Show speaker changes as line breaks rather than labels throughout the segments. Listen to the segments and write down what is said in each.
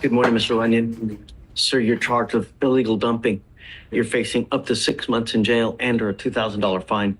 Good morning, Mr. Runyon. Sir, you're charged with illegal dumping. You're facing up to 6 months in jail and/or a $2,000 fine.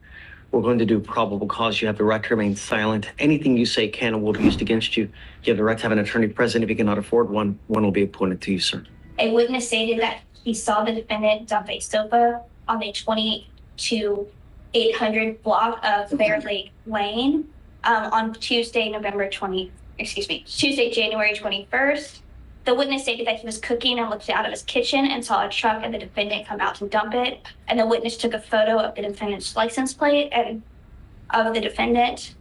We're going to do probable cause. You have the right to remain silent. Anything you say can and will be used against you. You have the right to have an attorney present. If you cannot afford one, one will be appointed to you, sir.
A witness stated that he saw the defendant dump a sofa on the 22800 block of Bear Lake Lane on Tuesday, January 21st. The witness stated that he was cooking and looked out of his kitchen and saw a truck and the defendant come out to dump it. And the witness took a photo of the defendant's license plate and of the defendant.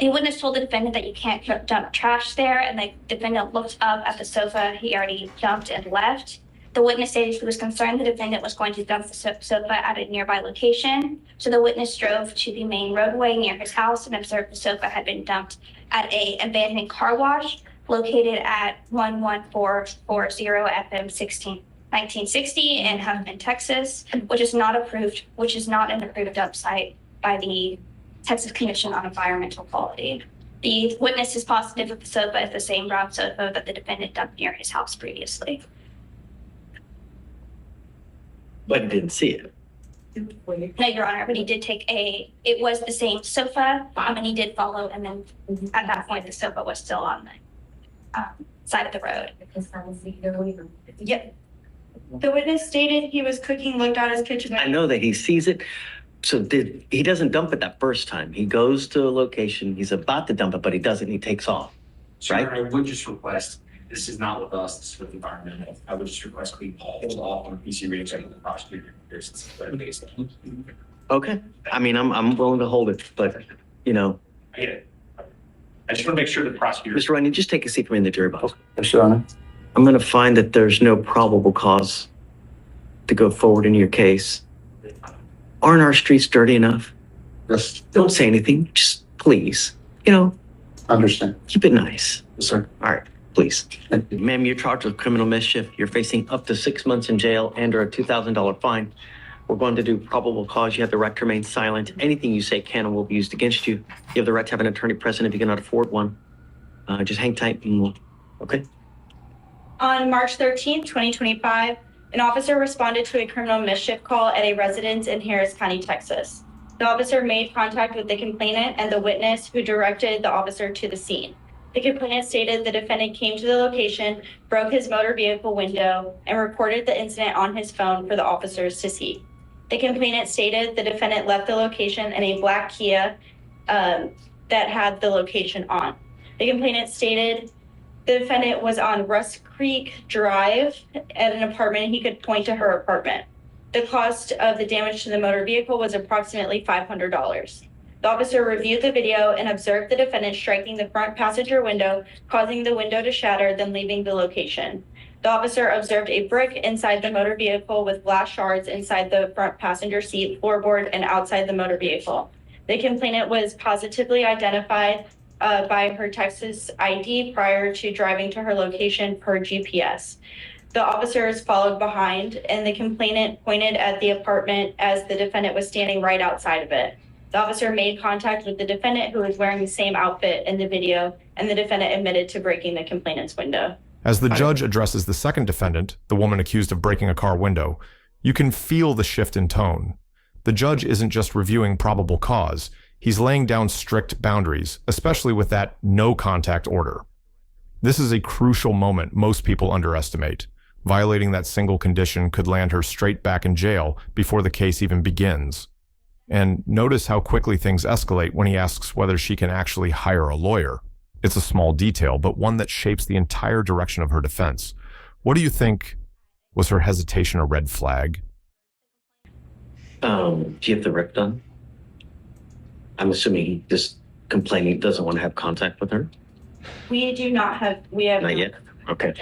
The witness told the defendant that you can't dump trash there, and the defendant looked up at the sofa he already dumped and left. The witness stated he was concerned the defendant was going to dump the sofa at a nearby location. So the witness drove to the main roadway near his house and observed the sofa had been dumped at an abandoned car wash located at 11440 FM 1960 in Huffman, Texas, which is not an approved dump site by the Texas Commission on Environmental Quality. The witness is positive that the sofa is the same brown sofa that the defendant dumped near his house previously.
But he didn't see it.
No, Your Honor, but he did it was the same sofa, and he did follow, and then at that point, the sofa was still on the side of the road.
Yep. The witness stated he was cooking, looked out his kitchen.
I know that he sees it. So he doesn't dump it that first time. He goes to a location, he's about to dump it, but he doesn't, he takes off.
Sure,
Right?
I would just request, this is not with us, this is with environmental. I would just request we hold off on PC readings until the prosecutor.
Okay. I mean, I'm willing to hold it, but you know.
I get it. I just want to make sure the prosecutor.
Mr. Runyon, just take a seat for me in the jury box.
Yes, Your Honor.
I'm going to find that there's no probable cause to go forward in your case. Aren't our streets dirty enough?
Yes.
Don't say anything. Just please,
Understand.
keep it nice.
Yes, sir.
All right, please.
Thank you.
Ma'am, you're charged with criminal mischief. You're facing up to 6 months in jail and/or a $2,000 fine. We're going to do probable cause. You have the right to remain silent. Anything you say can and will be used against you. You have the right to have an attorney present if you cannot afford one. Just hang tight and we'll, okay?
On March 13th, 2025, an officer responded to a criminal mischief call at a residence in Harris County, Texas. The officer made contact with the complainant and the witness, who directed the officer to the scene. The complainant stated the defendant came to the location, broke his motor vehicle window, and recorded the incident on his phone for the officers to see. The complainant stated the defendant left the location in a black Kia that had the location on. The complainant stated the defendant was on Rust Creek Drive at an apartment, and he could point to her apartment. The cost of the damage to the motor vehicle was approximately $500. The officer reviewed the video and observed the defendant striking the front passenger window, causing the window to shatter, then leaving the location. The officer observed a brick inside the motor vehicle with glass shards inside the front passenger seat, floorboard, and outside the motor vehicle. The complainant was positively identified by her Texas ID prior to driving to her location per GPS. The officers followed behind, and the complainant pointed at the apartment as the defendant was standing right outside of it. The officer made contact with the defendant, who was wearing the same outfit in the video, and the defendant admitted to breaking the complainant's window.
As the judge addresses the second defendant, the woman accused of breaking a car window, you can feel the shift in tone. The judge isn't just reviewing probable cause, he's laying down strict boundaries, especially with that no contact order. This is a crucial moment most people underestimate. Violating that single condition could land her straight back in jail before the case even begins. And notice how quickly things escalate when he asks whether she can actually hire a lawyer. It's a small detail, but one that shapes the entire direction of her defense. What do you think? Was her hesitation a red flag?
Do you have the rip done? I'm assuming he just complaining he doesn't want to have contact with her?
We have
Not yet? Okay.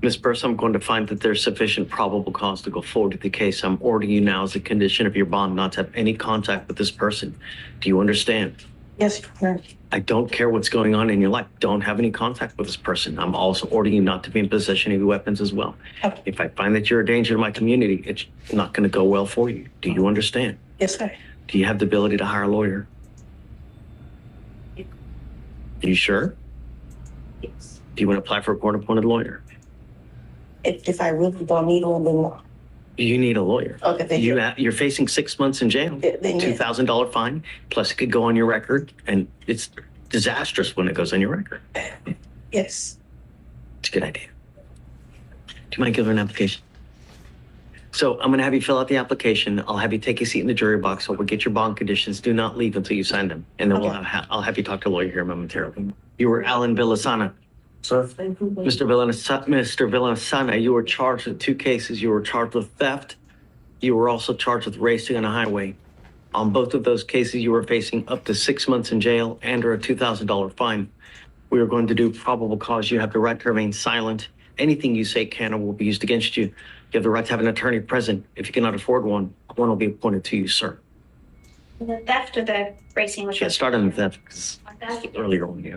Ms. Burse, I'm going to find that there's sufficient probable cause to go forward with the case. I'm ordering you now as a condition of your bond not to have any contact with this person. Do you understand?
Yes, sir.
I don't care what's going on in your life. Don't have any contact with this person. I'm also ordering you not to be in possession of weapons as well.
Okay.
If I find that you're a danger to my community, it's not going to go well for you. Do you understand?
Yes, sir.
Do you have the ability to hire a lawyer? Are you sure?
Yes.
Do you want to apply for a court-appointed lawyer?
If I really don't need one, then no.
You need a lawyer.
Okay, thank you.
You're facing 6 months in jail,
Then yes.
$2,000 fine, plus it could go on your record, and it's disastrous when it goes on your record.
Yes.
It's a good idea. Do you mind giving an application? So I'm going to have you fill out the application. I'll have you take a seat in the jury box. We'll get your bond conditions. Do not leave until you sign them. And then I'll have you talk to a lawyer here momentarily. You were Alan Villasana.
Sir?
Mr. Villasana, you were charged with 2 cases. You were charged with theft. You were also charged with racing on a highway. On both of those cases, you were facing up to 6 months in jail and or a $2,000 fine. We are going to do probable cause. You have the right to remain silent. Anything you say can or will be used against you. You have the right to have an attorney present. If you cannot afford one will be appointed to you, sir.
The theft or the racing?
Yeah, start on the theft, because earlier one, yeah.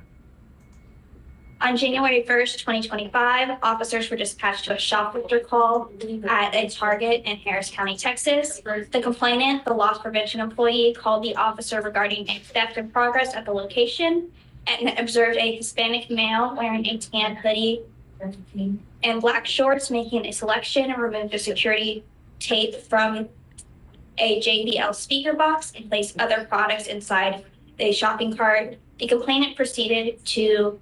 On January 1st, 2025, officers were dispatched to a shoplifter call at a Target in Harris County, Texas. The complainant, the loss prevention employee, called the officer regarding a theft in progress at the location and observed a Hispanic male wearing a tan hoodie and black shorts making a selection and removed the security tape from a JBL speaker box and placed other products inside the shopping cart. The complainant proceeded to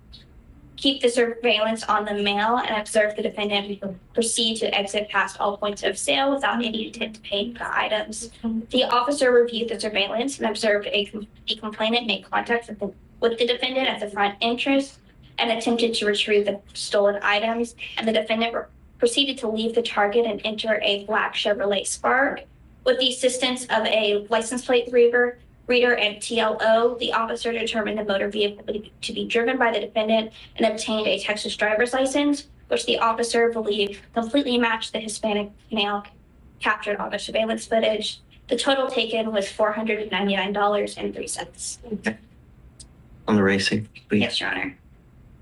keep the surveillance on the male and observe the defendant proceed to exit past all points of sale without any intent to pay the items. The officer reviewed the surveillance and observed the complainant make contact with the defendant at the front entrance and attempted to retrieve the stolen items, and the defendant proceeded to leave the Target and enter a black Chevrolet Spark. With the assistance of a license plate reader and TLO, the officer determined the motor vehicle to be driven by the defendant and obtained a Texas driver's license, which the officer believed completely matched the Hispanic male captured on the surveillance footage. The total taken was $499.03.
On the racing, please.
Yes, Your Honor.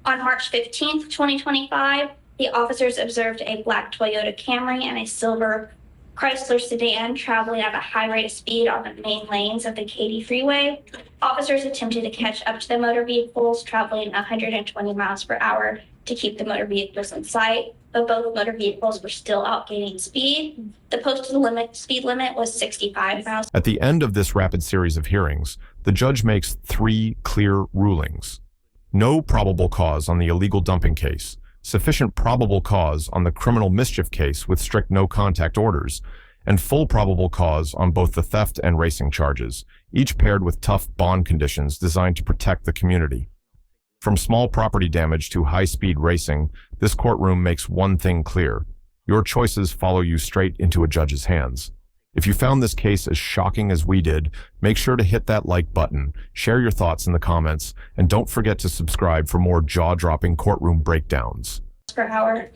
On March 15th, 2025, the officers observed a black Toyota Camry and a silver Chrysler sedan traveling at a high rate of speed on the main lanes of the Katy Freeway. Officers attempted to catch up to the motor vehicles traveling 120 miles per hour to keep the motor vehicles in sight, but both motor vehicles were still outgaining speed. The posted speed limit was 65 miles.
At the end of this rapid series of hearings, the judge makes 3 clear rulings. No probable cause on the illegal dumping case, sufficient probable cause on the criminal mischief case with strict no-contact orders, and full probable cause on both the theft and racing charges, each paired with tough bond conditions designed to protect the community. From small property damage to high-speed racing, this courtroom makes one thing clear. Your choices follow you straight into a judge's hands. If you found this case as shocking as we did, make sure to hit that like button, share your thoughts in the comments, and don't forget to subscribe for more jaw-dropping courtroom breakdowns.
Per hour.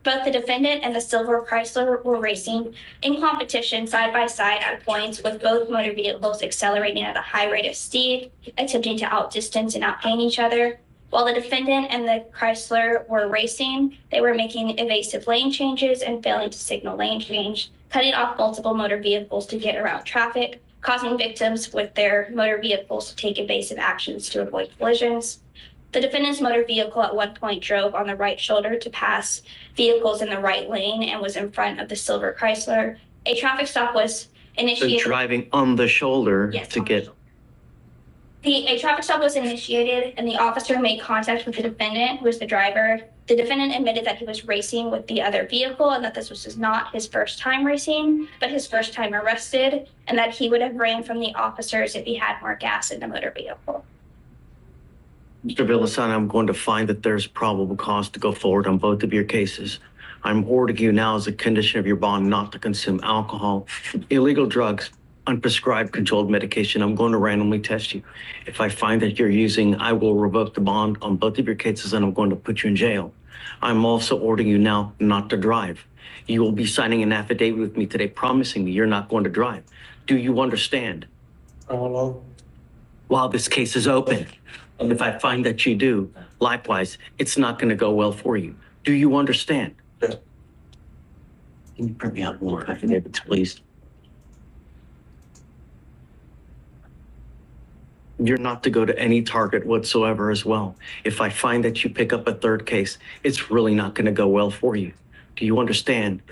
Both the defendant and the silver Chrysler were racing in competition side by side at points, with both motor vehicles accelerating at a high rate of speed, attempting to outdistance and outgain each other. While the defendant and the Chrysler were racing, they were making evasive lane changes and failing to signal lane change, cutting off multiple motor vehicles to get around traffic, causing victims with their motor vehicles to take evasive actions to avoid collisions. The defendant's motor vehicle at one point drove on the right shoulder to pass vehicles in the right lane and was in front of the silver Chrysler. A traffic stop was initiated.
So driving on the shoulder to get.
A traffic stop was initiated and the officer made contact with the defendant, who was the driver. The defendant admitted that he was racing with the other vehicle and that this was not his first time racing, but his first time arrested, and that he would have ran from the officers if he had more gas in the motor vehicle.
Mr. Villasana, I'm going to find that there's probable cause to go forward on both of your cases. I'm ordering you now as a condition of your bond not to consume alcohol, illegal drugs, unprescribed controlled medication. I'm going to randomly test you. If I find that you're using, I will revoke the bond on both of your cases and I'm going to put you in jail. I'm also ordering you now not to drive. You will be signing an affidavit with me today promising me you're not going to drive. Do you understand?
No.
While this case is open, and if I find that you do, likewise, it's not going to go well for you. Do you understand?
Yeah.
Can you print me out more affidavits, please? You're not to go to any target whatsoever as well. If I find that you pick up a third case, it's really not going to go well for you. Do you understand?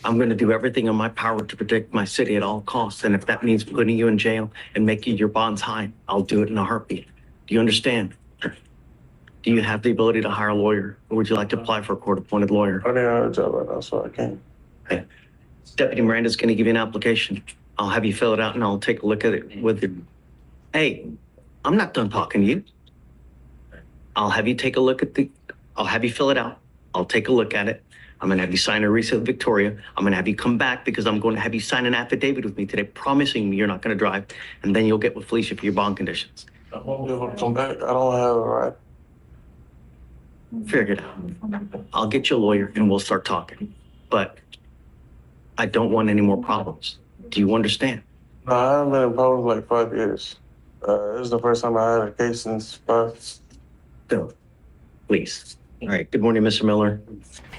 I'm going to do everything in my power to protect my city at all costs. And if that means putting you in jail and making your bonds high, I'll do it in a heartbeat. Do you understand? Do you have the ability to hire a lawyer, or would you like to apply for a court-appointed lawyer?
I didn't have a job right now, so I can't.
Deputy Miranda's going to give you an application. I'll have you fill it out and I'll take a look at it with you. Hey, I'm not done talking to you. I'll have you take a look at I'll have you fill it out. I'll take a look at it. I'm going to have you sign a receipt with Victoria. I'm going to have you come back because I'm going to have you sign an affidavit with me today, promising me you're not going to drive. And then you'll get with Fleischer for your bond conditions.
I won't be able to come back. I don't have a right.
Figure it out. I'll get you a lawyer and we'll start talking. But I don't want any more problems. Do you understand?
No, I haven't been in problems like 5 years. This is the first time I had a case since 5.
Bill, please. All right. Good morning, Mr. Miller.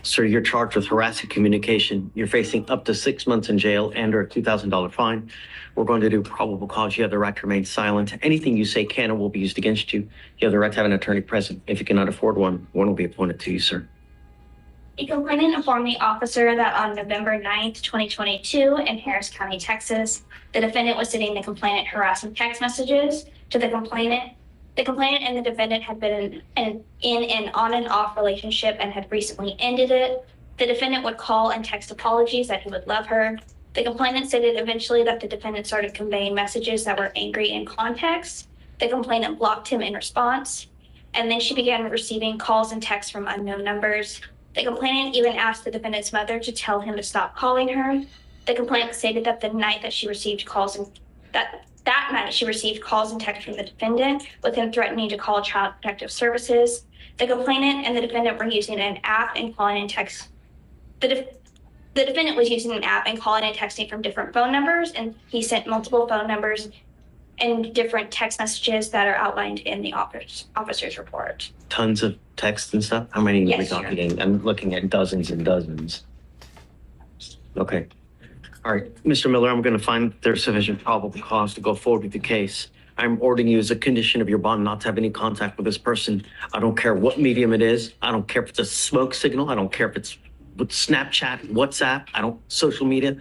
Sir, you're charged with harassing communication. You're facing up to 6 months in jail and or a $2,000 fine. We're going to do probable cause. You have the right to remain silent. Anything you say can and will be used against you. You have the right to have an attorney present. If you cannot afford one will be appointed to you, sir.
The complainant informed the officer that on November 9th, 2022, in Harris County, Texas, the defendant was sending the complainant harassing text messages to the complainant. The complainant and the defendant had been in an on and off relationship and had recently ended it. The defendant would call and text apologies that he would love her. The complainant stated eventually that the defendant started conveying messages that were angry in context. The complainant blocked him in response, and then she began receiving calls and texts from unknown numbers. The complainant even asked the defendant's mother to tell him to stop calling her. The complainant stated that the night that she received calls and that night she received calls and texts from the defendant with him threatening to call Child Protective Services. The complainant and the defendant were using an app and calling and text. The defendant was using an app and calling and texting from different phone numbers, and he sent multiple phone numbers and different text messages that are outlined in the officer's report.
Tons of texts and stuff. How many are we
Yes,
talking? I'm looking at dozens and dozens. Okay. All right, Mr. Miller, I'm going to find there's sufficient probable cause to go forward with the case. I'm ordering you as a condition of your bond not to have any contact with this person. I don't care what medium it is. I don't care if it's a smoke signal. I don't care if it's with Snapchat, WhatsApp, social media.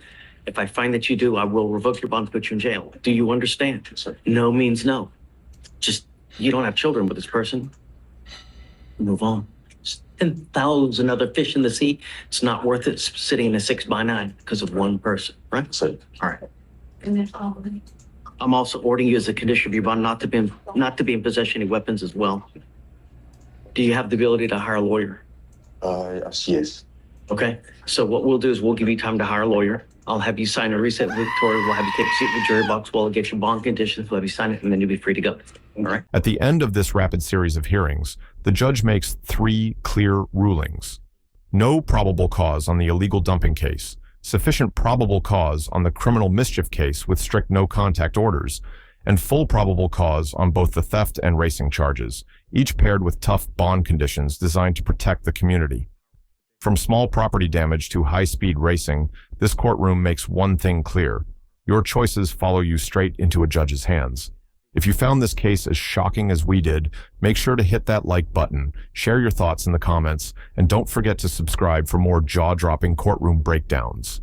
If I find that you do, I will revoke your bond and put you in jail. Do you understand?
Sir.
No means no. Just, you don't have children with this person. Move on. 10,000 other fish in the sea. It's not worth it sitting in a 6x9 because of one person, right?
So,
All right. I'm also ordering you as a condition of your bond not to be in possession of any weapons as well. Do you have the ability to hire a lawyer?
yes.
Okay. So what we'll do is we'll give you time to hire a lawyer. I'll have you sign a reset with Victoria. We'll have you take a seat in the jury box. We'll get your bond conditions. We'll have you sign it, and then you'll be free to go. All right.
At the end of this rapid series of hearings, the judge makes 3 clear rulings. No probable cause on the illegal dumping case, sufficient probable cause on the criminal mischief case with strict no-contact orders, and full probable cause on both the theft and racing charges, each paired with tough bond conditions designed to protect the community. From small property damage to high-speed racing, this courtroom makes one thing clear. Your choices follow you straight into a judge's hands. If you found this case as shocking as we did, make sure to hit that like button, share your thoughts in the comments, and don't forget to subscribe for more jaw-dropping courtroom breakdowns.